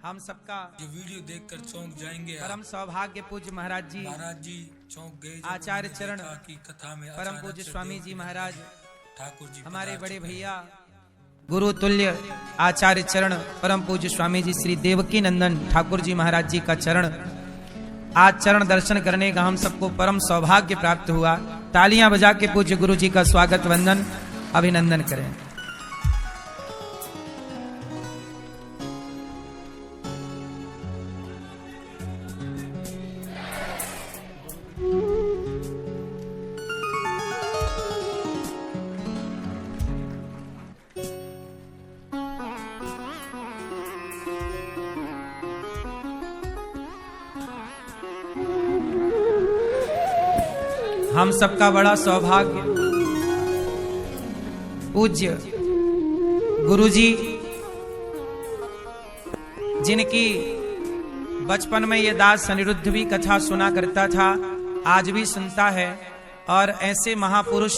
हम सबका जो वीडियो देखकर चौंक जाएंगे। परम सौभाग्य पूज्य महाराज जी चौंक गए आचार्य चरण की कथा में परम पूज्य स्वामी जी महाराज ठाकुर जी हमारे बड़े भैया गुरु तुल्य आचार्य चरण परम पूज्य स्वामी जी श्री देवकी नंदन ठाकुर जी महाराज जी का चरण आज चरण दर्शन करने का हम सबको परम सौभाग्य प्राप्त हुआ। तालियां बजा के पूज्य गुरु जी का स्वागत वंदन अभिनंदन करें। हम सबका बड़ा सौभाग्य पूज्य गुरुजी जिनकी बचपन में ये दास अनिरुद्ध भी कथा सुना करता था, आज भी सुनता है। और ऐसे महापुरुष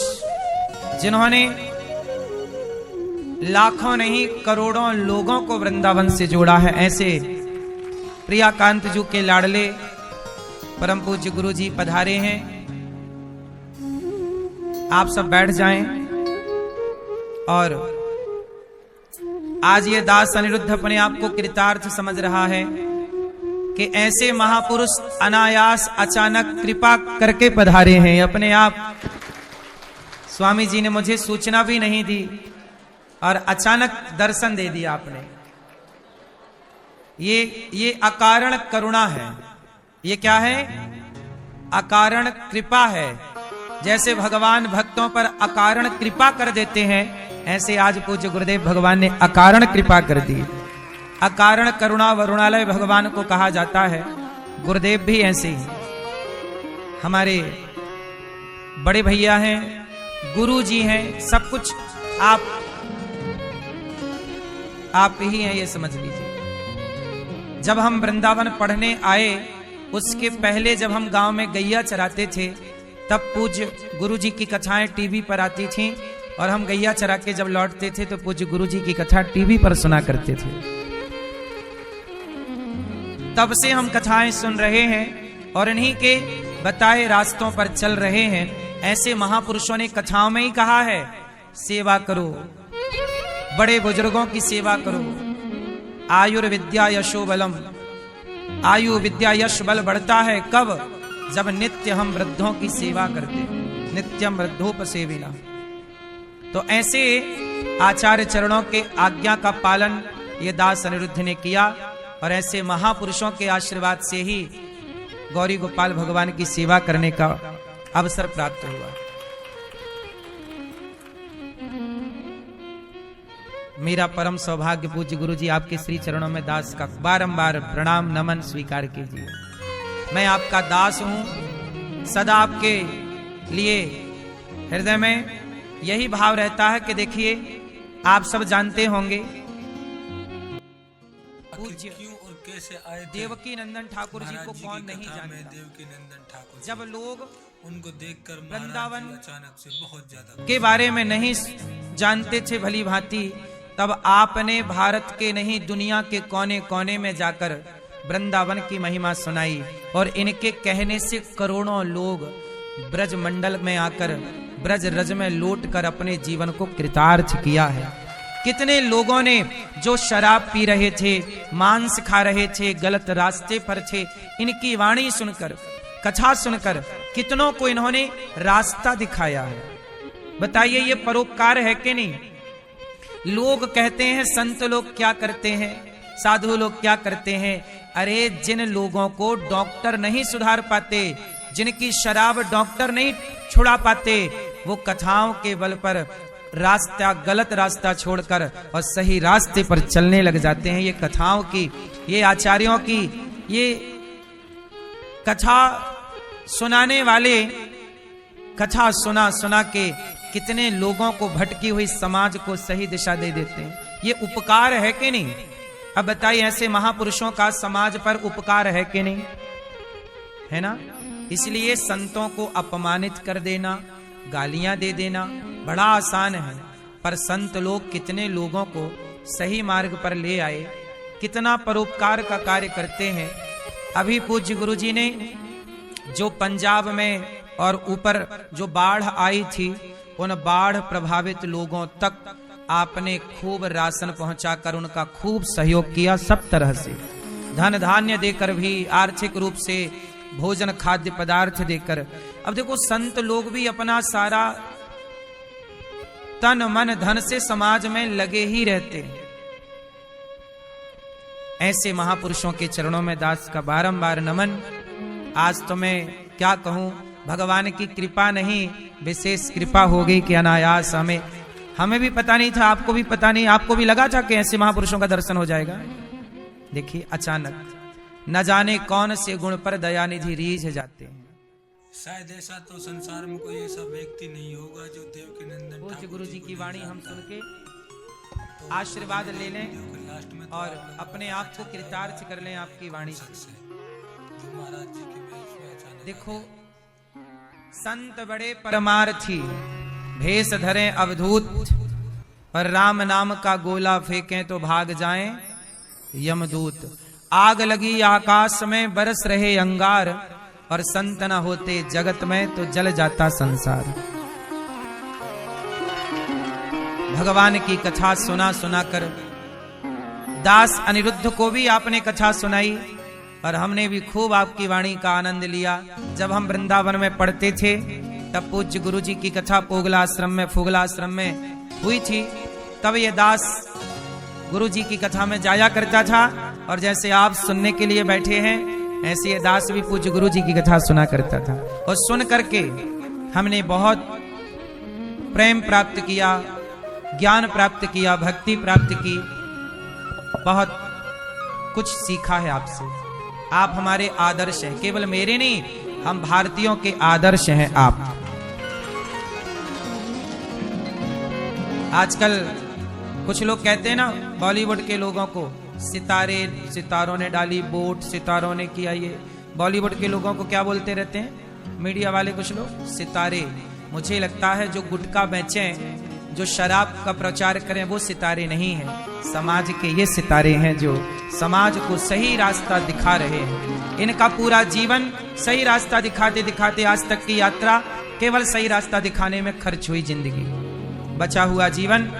जिन्होंने लाखों नहीं करोड़ों लोगों को वृंदावन से जोड़ा है, ऐसे प्रियाकांत जी के लाडले परम पूज्य गुरुजी पधारे हैं। आप सब बैठ जाएं। और आज ये दास अनिरुद्ध अपने आप को कृतार्थ समझ रहा है कि ऐसे महापुरुष अनायास अचानक कृपा करके पधारे हैं अपने आप। स्वामी जी ने मुझे सूचना भी नहीं दी और अचानक दर्शन दे दिया आपने। ये अकारण करुणा है। ये क्या है? अकारण कृपा है। जैसे भगवान भक्तों पर अकारण कृपा कर देते हैं, ऐसे आज पूज्य गुरुदेव भगवान ने अकारण कृपा कर दी। अकारण करुणा वरुणालय भगवान को कहा जाता है। गुरुदेव भी ऐसे ही हमारे बड़े भैया हैं, गुरु जी हैं, सब कुछ आप ही हैं, ये समझ लीजिए। जब हम वृंदावन पढ़ने आए, उसके पहले जब हम गांव में गैया चराते थे, तब पूज्य गुरु जी की कथाएं टीवी पर आती थीं और हम गैया चरा के जब लौटते थे तो पूज्य गुरु जी की कथा टीवी पर सुना करते थे। तब से हम कथाएं सुन रहे हैं और इन्हीं के बताए रास्तों पर चल रहे हैं। ऐसे महापुरुषों ने कथाओं में ही कहा है, सेवा करो, बड़े बुजुर्गों की सेवा करो। आयुर्विद्या यशो बलम, आयु विद्या यश बल बढ़ता है कब? जब नित्य हम वृद्धों की सेवा करते, नित्यम वृद्धोपसेविना। तो ऐसे आचार्य चरणों के आज्ञा का पालन ये दास अनिरुद्ध ने किया और ऐसे महापुरुषों के आशीर्वाद से ही गौरी गोपाल भगवान की सेवा करने का अवसर प्राप्त हुआ। मेरा परम सौभाग्य पूज्य गुरु जी आपके श्री चरणों में दास का बारंबार प्रणाम नमन स्वीकार कीजिए। मैं आपका दास हूं, सदा आपके लिए हृदय में यही भाव रहता है कि देखिए, आप सब जानते होंगे पूज्य क्यों और कैसे आए देवकी नंदन ठाकुर जी को कौन नहीं जानता। देवकी नंदन ठाकुर जब लोग उनको देखकर वृंदावन अचानक से बहुत ज्यादा के बारे में नहीं जानते थे भली भांति, तब आपने भारत के नहीं दुनिया के कोने कोने में जाकर वृंदावन की महिमा सुनाई और इनके कहने से करोड़ों लोग ब्रज मंडल में आकर ब्रज रज में लौट कर अपने जीवन को कृतार्थ किया है। कितने लोगों ने जो शराब पी रहे थे, मांस खा रहे थे, गलत रास्ते पर थे, इनकी वाणी सुनकर, कथा सुनकर कितनों को इन्होंने रास्ता दिखाया है। बताइए, ये परोपकार है कि नहीं? लोग कहते हैं संत लोग क्या करते हैं, साधु लोग क्या करते हैं। अरे, जिन लोगों को डॉक्टर नहीं सुधार पाते, जिनकी शराब डॉक्टर नहीं छुड़ा पाते, वो कथाओं के बल पर रास्ता, गलत रास्ता छोड़कर और सही रास्ते पर चलने लग जाते हैं। ये कथाओं की, ये आचार्यों की, ये कथा सुनाने वाले कथा सुना सुना के कितने लोगों को, भटकी हुई समाज को सही दिशा दे देते हैं। ये उपकार है कि नहीं? अब बताइए, ऐसे महापुरुषों का समाज पर उपकार है कि नहीं? है ना? इसलिए संतों को अपमानित कर देना, गालियां दे देना बड़ा आसान है, पर संत लोग कितने लोगों को सही मार्ग पर ले आए। कितना परोपकार का कार्य करते हैं। अभी पूज्य गुरु जी ने जो पंजाब में और ऊपर जो बाढ़ आई थी, उन बाढ़ प्रभावित लोगों तक आपने खूब राशन पहुंचाकर उनका खूब सहयोग किया, सब तरह से धन धान्य देकर भी, आर्थिक रूप से भोजन खाद्य पदार्थ देकर। अब देखो संत लोग भी अपना सारा तन मन धन से समाज में लगे ही रहते हैं। ऐसे महापुरुषों के चरणों में दास का बारंबार नमन। आज तो मैं क्या कहूं, भगवान की कृपा नहीं विशेष कृपा हो गई कि अनायास हमें भी पता नहीं था, आपको भी पता नहीं, आपको भी लगा था कि ऐसे महापुरुषों का दर्शन हो जाएगा। देखिए अचानक न जाने कौन से गुण पर दयानिधि रीझ जाते हैं। शायद ऐसा तो संसार में कोई ऐसा व्यक्ति नहीं होगा जो देवकीनंदन पूज्य गुरु जी की वाणी हम सुन के आशीर्वाद ले लें लास्ट में और अपने आप को कृतार्थ कर लें आपकी वाणी से। जो महाराज जी के भेष में अचानक देखो संत बड़े परमार्थी, भेष धरें अवधूत, पर राम नाम का गोला फेंकें तो भाग जाएं यमदूत। आग लगी आकाश में बरस रहे अंगार, और संत न होते जगत में तो जल जाता संसार। भगवान की कथा सुना सुना कर दास अनिरुद्ध को भी आपने कथा सुनाई, और हमने भी खूब आपकी वाणी का आनंद लिया। जब हम वृंदावन में पढ़ते थे तब पूज्य गुरु जी की कथा पोगला आश्रम में, फुगला आश्रम में हुई थी, तब ये दास गुरु जी की कथा में जाया करता था। और जैसे आप सुनने के लिए बैठे हैं, ऐसे ये दास भी पूज्य गुरु जी की कथा सुना करता था। और सुन करके हमने बहुत प्रेम प्राप्त किया, ज्ञान प्राप्त किया, भक्ति प्राप्त की, बहुत कुछ सीखा है आपसे। आप हमारे आदर्श हैं, केवल मेरे नहीं, हम भारतीयों के आदर्श हैं आप। आजकल कुछ लोग कहते हैं ना, बॉलीवुड के लोगों को, सितारों ने डाली वोट, सितारों ने किया ये। बॉलीवुड के लोगों को क्या बोलते रहते हैं मीडिया वाले कुछ लोग? सितारे। मुझे लगता है जो गुटखा बेचें, जो शराब का प्रचार करें, वो सितारे नहीं हैं। समाज के ये सितारे हैं जो समाज को सही रास्ता दिखा रहे हैं। इनका पूरा जीवन सही रास्ता दिखाते दिखाते आज तक की यात्रा केवल सही रास्ता दिखाने में खर्च हुई। जिंदगी, बचा हुआ जीवन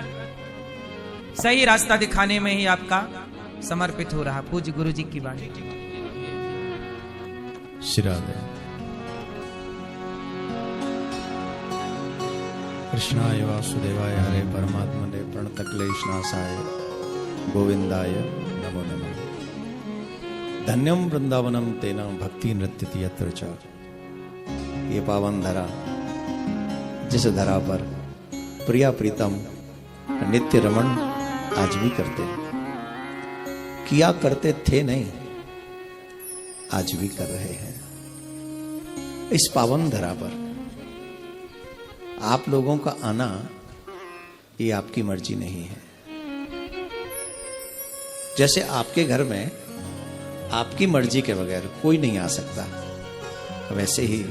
सही रास्ता दिखाने में ही आपका समर्पित हो रहा। पूज्य गुरु जी की वाणी। श्रीराधे। कृष्णाय वासुदेवाय हरे परमात्मने प्रणतक्लेशनाशाय गोविंदाय नमो नमः। धन्यम वृंदावनम तेन भक्ति नृत्यति यत्र च। ये पावन धरा, जिस धरा पर प्रिया प्रीतम नित्य रमण आज भी करते हैं, किया करते थे नहीं, आज भी कर रहे हैं। इस पावन धरा पर आप लोगों का आना ये आपकी मर्जी नहीं है। जैसे आपके घर में आपकी मर्जी के बगैर कोई नहीं आ सकता, वैसे ही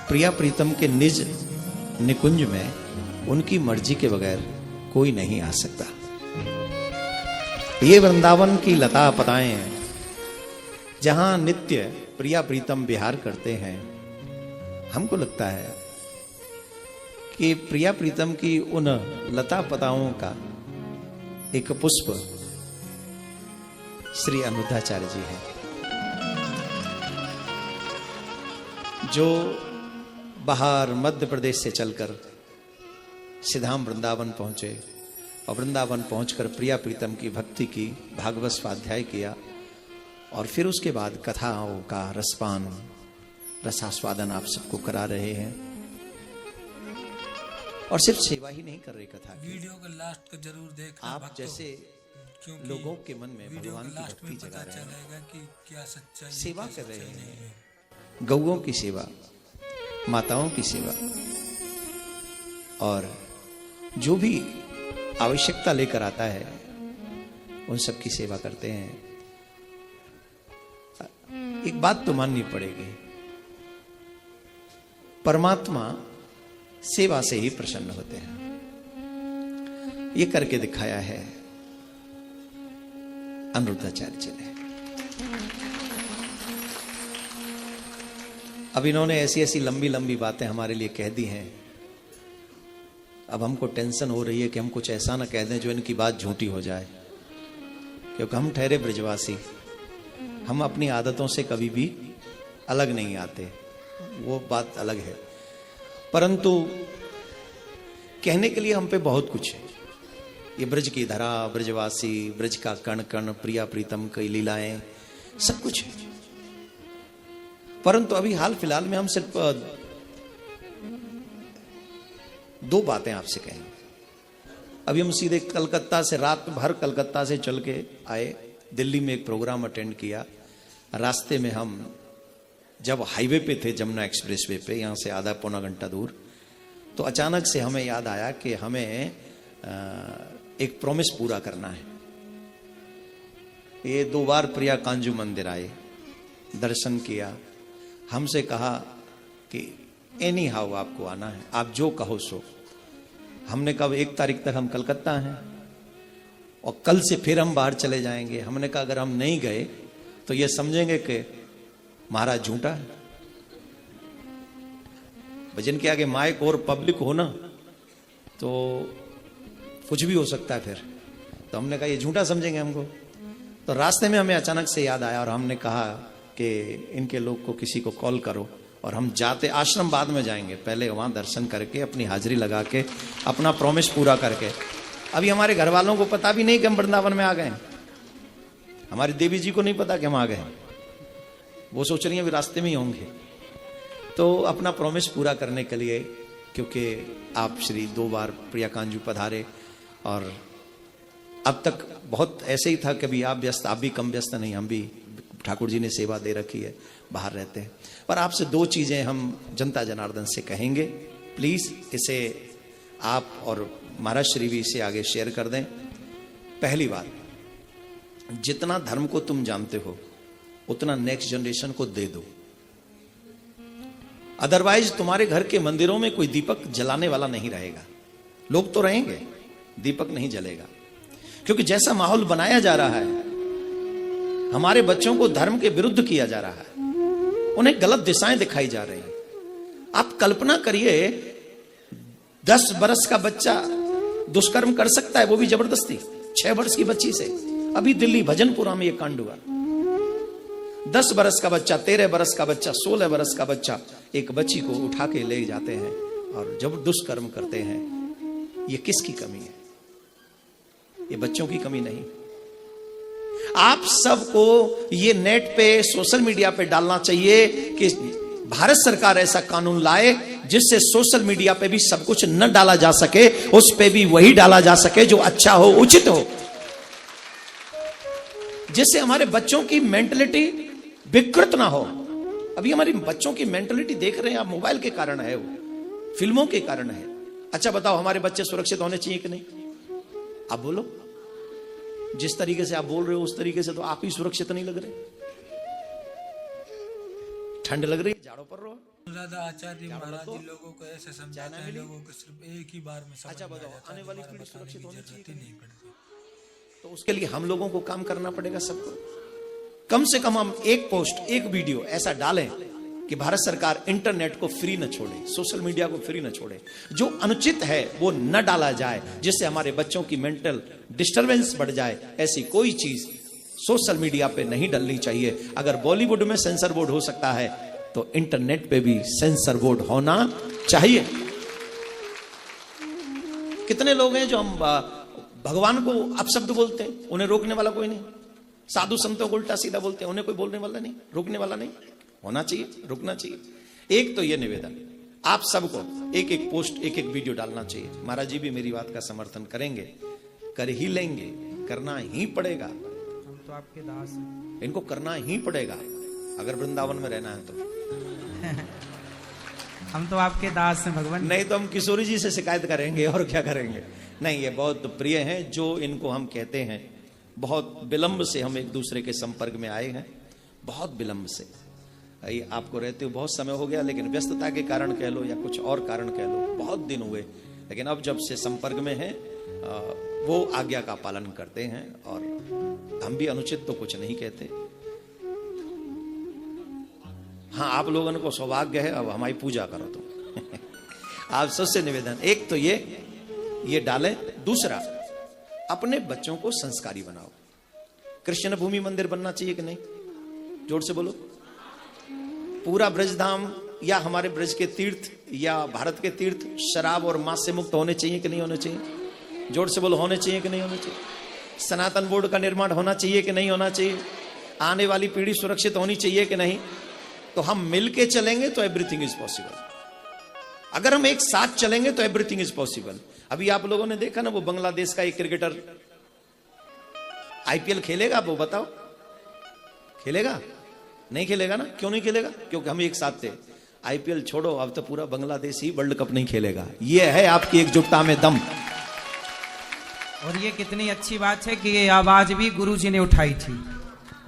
प्रिया प्रीतम के निज निकुंज में उनकी मर्जी के बगैर कोई नहीं आ सकता। ये वृंदावन की लता पताएं जहां नित्य प्रिया प्रीतम विहार करते हैं, हमको लगता है कि प्रिया प्रीतम की उन लता पताओं का एक पुष्प श्री अनुद्धाचार्य जी है, जो बाहर मध्य प्रदेश से चलकर सिधाम वृंदावन पहुंचे और वृंदावन पहुंचकर प्रिया प्रीतम की भक्ति की, भागवत स्वाध्याय किया, और फिर उसके बाद कथाओं का रसपान, रसास्वादन आप सबको करा रहे हैं। और सिर्फ सेवा ही नहीं कर रहे कथा की, वीडियो का लास्ट को जरूर देखना आप भक्तों, जैसे क्योंकि लोगों के मन में वीडियो भगवान के की लास्ट में भक्ति पता जगा रहे हैं, चलेगा कि क्या सच्चाई, सेवा क्या कर रहे सच्चाई नहीं हैं, है। गौओं की सेवा, माताओं की सेवा, और जो भी आवश्यकता लेकर आता है उन सब की सेवा करते हैं। एक बात तो माननी पड़ेगी, परमात्मा सेवा से ही प्रसन्न होते हैं। ये करके दिखाया है। अनिरुद्धाचार्य चले। अब इन्होंने ऐसी ऐसी लंबी लंबी बातें हमारे लिए कह दी हैं। अब हमको टेंशन हो रही है कि हम कुछ ऐसा ना कह दें जो इनकी बात झूठी हो जाए, क्योंकि हम ठहरे ब्रजवासी, हम अपनी आदतों से कभी भी अलग नहीं आते, वो बात अलग है। परंतु कहने के लिए हम पे बहुत कुछ है। ये ब्रज की धरा, ब्रजवासी, ब्रज का कण कण, प्रिया प्रीतम की लीलाएं, सब कुछ है। परंतु अभी हाल फिलहाल में हम सिर्फ दो बातें आपसे कहेंगे। अभी हम सीधे कलकत्ता से, रात भर कलकत्ता से चल के आए, दिल्ली में एक प्रोग्राम अटेंड किया। रास्ते में हम जब हाईवे पे थे, जमुना एक्सप्रेसवे पे, यहां से आधा पौना घंटा दूर, तो अचानक से हमें याद आया कि हमें एक प्रॉमिस पूरा करना है। ये 2 बार प्रिया कांजू मंदिर आए, दर्शन किया, हमसे कहा कि एनी हाउ आपको आना है, आप जो कहो सो। हमने कहा 1 तारीख तक हम कलकत्ता हैं और कल से फिर हम बाहर चले जाएंगे। हमने कहा अगर हम नहीं गए तो ये समझेंगे कि महाराज झूठा है। भजन के आगे माइक और पब्लिक हो ना तो कुछ भी हो सकता है फिर। तो हमने कहा ये झूठा समझेंगे हमको। तो रास्ते में हमें अचानक से याद आया और हमने कहा कि इनके लोग को किसी को कॉल करो और हम जाते, आश्रम बाद में जाएंगे, पहले वहां दर्शन करके अपनी हाजिरी लगा के अपना प्रॉमिस पूरा करके। अभी हमारे घर वालों को पता भी नहीं कि हम वृंदावन में आ गए, हमारी देवी जी को नहीं पता कि हम आ गए, वो सोच रही हैं अभी रास्ते में ही होंगे। तो अपना प्रॉमिस पूरा करने के लिए, क्योंकि आप श्री 2 बार प्रिया कांजू पधारे और अब तक बहुत ऐसे ही था, कभी आप व्यस्त, आप भी कम व्यस्त नहीं, हम भी, ठाकुर जी ने सेवा दे रखी है, बाहर रहते हैं। पर आपसे 2 चीजें हम जनता जनार्दन से कहेंगे, प्लीज इसे आप और महाराज श्री भी इसे आगे शेयर कर दें। पहली बात, जितना धर्म को तुम जानते हो उतना नेक्स्ट जनरेशन को दे दो। अदरवाइज तुम्हारे घर के मंदिरों में कोई दीपक जलाने वाला नहीं रहेगा। लोग तो रहेंगे, दीपक नहीं जलेगा। क्योंकि जैसा माहौल बनाया जा रहा है, हमारे बच्चों को धर्म के विरुद्ध किया जा रहा है, उन्हें गलत दिशाएं दिखाई जा रही हैं। आप कल्पना करिए 10 बरस का बच्चा दुष्कर्म कर सकता है, वो भी जबरदस्ती, 6 वर्ष की बच्ची से। अभी दिल्ली भजनपुरा में ये कांड हुआ। 10 बरस का बच्चा, 13 बरस का बच्चा, 16 बरस का बच्चा एक बच्ची को उठा के ले जाते हैं और जब दुष्कर्म करते हैं। ये किसकी कमी है? ये बच्चों की कमी नहीं। आप सबको ये नेट पे, सोशल मीडिया पे डालना चाहिए कि भारत सरकार ऐसा कानून लाए जिससे सोशल मीडिया पे भी सब कुछ न डाला जा सके, उस पे भी वही डाला जा सके जो अच्छा हो, उचित हो, जिससे हमारे बच्चों की मेंटलिटी विकृत ना हो। अभी हमारी बच्चों की मेंटलिटी देख रहे हैं आप, मोबाइल के कारण है, वो फिल्मों के कारण है। अच्छा बताओ, हमारे बच्चे सुरक्षित होने चाहिए कि नहीं? आप बोलो। जिस तरीके से आप बोल रहे हो उस तरीके से तो आप ही सुरक्षित नहीं लग रहे। ठंड लग रही है, झाड़ों पर रहो। दादा आचार्य महाराज जी लोगों को ऐसे समझाते हैं, लोगों को सिर्फ एक ही बार में समझ। अच्छा बताओ, आने वाली पीढ़ी सुरक्षित होनी चाहिए नहीं पड़ती, तो उसके लिए हम लोगों को काम करना पड़ेगा सबको। कम से कम हम एक पोस्ट, एक वीडियो ऐसा डालें कि भारत सरकार इंटरनेट को फ्री न छोड़े, सोशल मीडिया को फ्री न छोड़े। जो अनुचित है वो न डाला जाए, जिससे हमारे बच्चों की मेंटल डिस्टरबेंस बढ़ जाए। ऐसी कोई चीज सोशल मीडिया पे नहीं डलनी चाहिए। अगर बॉलीवुड में सेंसर बोर्ड हो सकता है तो इंटरनेट पे भी सेंसर बोर्ड होना चाहिए। कितने लोग हैं जो हम भगवान को अपशब्द बोलते हैं, उन्हें रोकने वाला कोई नहीं। साधु संतों को उल्टा सीधा बोलते हैं, उन्हें कोई बोलने वाला नहीं, रोकने वाला नहीं। होना चाहिए, रुकना चाहिए। एक तो ये निवेदन, आप सबको एक एक पोस्ट, एक एक वीडियो डालना चाहिए। महाराज जी भी मेरी बात का समर्थन करेंगे, कर ही लेंगे, करना ही पड़ेगा। हम तो आपके दास हैं। इनको करना ही पड़ेगा अगर वृंदावन में रहना है तो। हम तो आपके दास हैं भगवान। नहीं तो हम किशोरी जी से शिकायत करेंगे और क्या करेंगे। नहीं, ये बहुत प्रिय हैं जो इनको हम कहते हैं। बहुत विलंब से हम एक दूसरे के संपर्क में आए हैं, बहुत विलंब से। ये आपको रहते हुए बहुत समय हो गया, लेकिन व्यस्तता के कारण कह लो या कुछ और कारण कह लो, बहुत दिन हुए। लेकिन अब जब से संपर्क में हैं, वो आज्ञा का पालन करते हैं और हम भी अनुचित तो कुछ नहीं कहते। हाँ, आप लोगों को सौभाग्य है, अब हमारी पूजा करो तुम। आप सबसे निवेदन, एक तो ये डालें, दूसरा अपने बच्चों को संस्कारी बनाओ। कृष्ण भूमि मंदिर बनना चाहिए कि नहीं? जोर से बोलो। पूरा ब्रजधाम या हमारे ब्रज के तीर्थ या भारत के तीर्थ शराब और मांस से मुक्त होने चाहिए कि नहीं होने चाहिए? जोर से बोलो, होने चाहिए कि नहीं होने चाहिए? सनातन बोर्ड का निर्माण होना चाहिए कि नहीं होना चाहिए? आने वाली पीढ़ी सुरक्षित होनी चाहिए कि नहीं? तो हम मिलके चलेंगे तो एवरीथिंग इज पॉसिबल। अगर हम एक साथ चलेंगे तो एवरीथिंग इज पॉसिबल। अभी आप लोगों ने देखा ना, वो बांग्लादेश का एक क्रिकेटर आईपीएल खेलेगा, वो बताओ खेलेगा? नहीं खेलेगा ना। क्यों नहीं खेलेगा? क्योंकि हम एक साथ थे। आईपीएल छोड़ो, अब तो पूरा बांग्लादेश ही वर्ल्ड कप नहीं खेलेगा। यह है आपकी एकजुटता में दम। और ये कितनी अच्छी बात है कि ये आवाज भी गुरुजी ने उठाई थी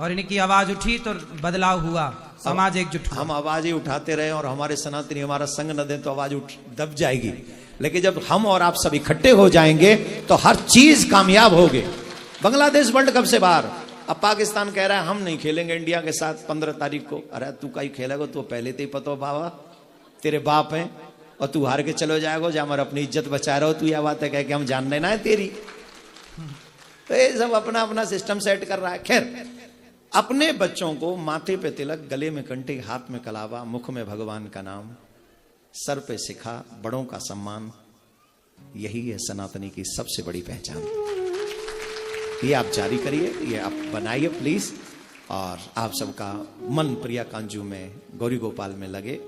और इनकी आवाज उठी तो बदलाव हुआ, समाज एकजुट हुआ। हम आवाज ही उठाते रहे और हमारे सनातनी हमारा संग न दे तो आवाज दब जाएगी। लेकिन जब हम और आप सब इकट्ठे हो जाएंगे तो हर चीज कामयाब होगी। बांग्लादेश वर्ल्ड कप से बाहर। अब पाकिस्तान कह रहा है हम नहीं खेलेंगे इंडिया के साथ 15 तारीख को। अरे तू कहीं खेलेगा? तो पहले तो ही पता हो बाबा, तेरे बाप हैं और तू हार के चलो जाएगा। जब हमारे अपनी इज्जत बचा रहे हो, तू यह बात है कह के हम जान लेना है तेरी। तो ये सब अपना अपना सिस्टम सेट कर रहा है। खैर, अपने बच्चों को माथे पे तिलक, गले में कंठी, हाथ में कलावा, मुख में भगवान का नाम, सर पे सिखा, बड़ों का सम्मान, यही है सनातनी की सबसे बड़ी पहचान। ये आप जारी करिए, ये आप बनाइए प्लीज। और आप सबका मन प्रिया कांजू में, गौरी गोपाल में लगे।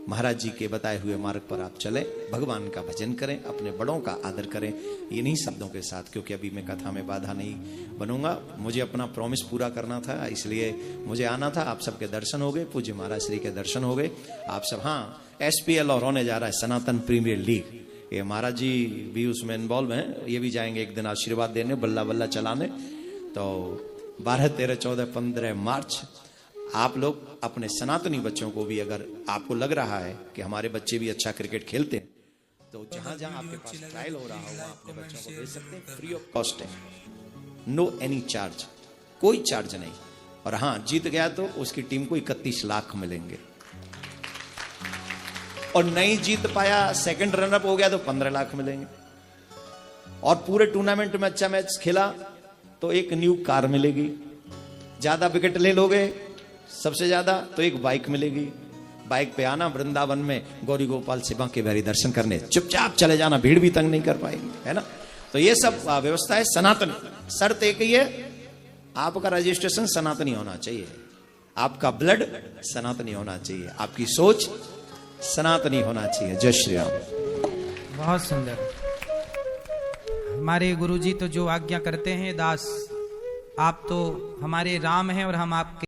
महाराज जी के बताए हुए मार्ग पर आप चलें, भगवान का भजन करें, अपने बड़ों का आदर करें, इन्हीं शब्दों के साथ। क्योंकि अभी मैं कथा में बाधा नहीं बनूंगा, मुझे अपना प्रॉमिस पूरा करना था, इसलिए मुझे आना था। आप सबके दर्शन हो गए, पूज्य महाराज श्री के दर्शन हो गए। आप सब, हाँ, SPL और होने जा रहा है सनातन प्रीमियर लीग, ये महाराज जी भी उसमें इन्वॉल्व हैं। ये भी जाएंगे एक दिन आशीर्वाद देने, बल्ला बल्ला चलाने। तो 12, 13, 14, 15 मार्च आप लोग अपने सनातनी बच्चों को भी, अगर आपको लग रहा है कि हमारे बच्चे भी अच्छा क्रिकेट खेलते हैं, तो जहां जहां आपके पास ट्रायल हो रहा हो वहां अपने बच्चों को भेज सकते हैं। फ्री ऑफ कॉस्ट है, नो एनी चार्ज, कोई चार्ज नहीं। और हाँ, जीत गया तो उसकी टीम को 31 लाख मिलेंगे। और नहीं जीत पाया, सेकंड रनअप हो गया तो 15 लाख मिलेंगे। और पूरे टूर्नामेंट में अच्छा मैच खेला तो एक न्यू कार मिलेगी। ज्यादा विकेट ले लोगे सबसे ज्यादा तो एक बाइक मिलेगी। बाइक पे आना, वृंदावन में गौरी गोपाल सेवा के बिहारी दर्शन करने, चुपचाप चले जाना, भीड़ भी तंग नहीं कर पाएगी, है ना। तो ये सब व्यवस्था है सनातन। शर्त एक ही है, आपका रजिस्ट्रेशन सनातनी होना चाहिए, आपका ब्लड सनातनी होना चाहिए, आपकी सोच सनातनी होना चाहिए। जय श्री राम। बहुत सुंदर। हमारे गुरुजी तो जो आज्ञा करते हैं, दास आप तो हमारे राम हैं और हम आपके